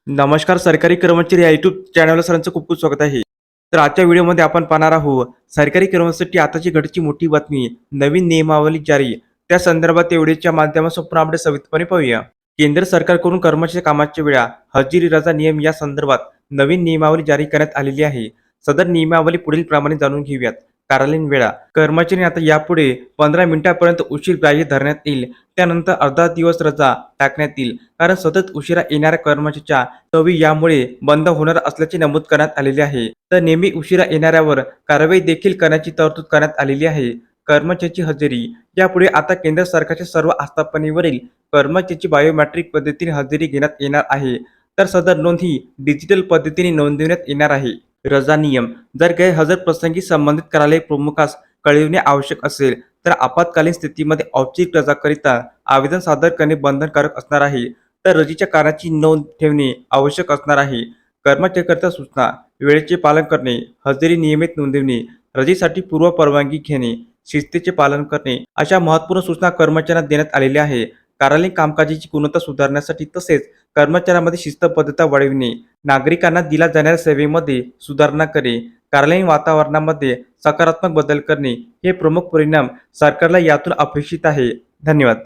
नमस्कार सरकारी कर्मचारी या युट्यूब चॅनलवर सरांचं खूप खूप स्वागत आहे. तर आजच्या व्हिडिओमध्ये आपण पाहणार आहोत सरकारी कर्मचाऱ्यांसाठी आताची घडची मोठी बातमी, नवीन नियमावली जारी. त्या संदर्भात व्हिडिओच्या माध्यमातून आपण अपडेट सविस्तरपणे पाहूया. केंद्र सरकारकडून कर्मचारी कामाच्या वेळा, हजेरी रजा नियम या संदर्भात नवीन नियमावली जारी करण्यात आलेली आहे. सदर नियमावली पुढील प्रमाणे जाणून घेऊयात. कार्यालयीन वेळा, कर्मचारी आता यापुढे 15 मिनिटांपर्यंत उशीर ग्राह्य धरण्यात येईल. त्यानंतर अर्धा दिवस रजा टाकण्यात येईल, कारण सतत उशिरा येणाऱ्या कर्मचाऱ्याच्या तवी यामुळे बंद होणार असल्याचे नमूद करण्यात आलेले आहे. तर नेहमी उशिरा येणाऱ्यावर कारवाई देखील करण्याची तरतूद करण्यात आलेली आहे. कर्मचाऱ्याची हजेरी, यापुढे आता केंद्र सरकारच्या सर्व आस्थापनेवरील कर्मचाऱ्याची बायोमेट्रिक पद्धतीने हजेरी घेण्यात येणार आहे. तर सदर नोंद ही डिजिटल पद्धतीने नोंदविण्यात येणार आहे. रजा नियम, जर गैरहजर प्रसंगी संबंधित कार्यालय प्रमुखास कळविणे आवश्यक असेल तर आपत्कालीन स्थितीमध्ये औपचारिक रजाकरिता आवेदन सादर करणे बंधनकारक असणार आहे. तर रजेच्या कारणाची नोंद ठेवणे आवश्यक असणार आहे. कर्मचाऱ्याकरिता सूचना, वेळेचे पालन करणे, हजेरी नियमित नोंदवणे, रजेसाठी पूर्व परवानगी घेणे, शिस्तीचे पालन करणे अशा महत्त्वपूर्ण सूचना कर्मचाऱ्यांना देण्यात आलेल्या आहे. कार्यालयीन कामकाजाची गुणवत्ता सुधारण्यासाठी तसेच कर्मचाऱ्यांमध्ये शिस्तबद्धता वाढविणे, नागरिकांना दिल्या जाणाऱ्या सेवेमध्ये सुधारणा करणे, कार्यालयीन वातावरणामध्ये सकारात्मक बदल करणे हे प्रमुख परिणाम सरकारला यातून अपेक्षित आहे. धन्यवाद.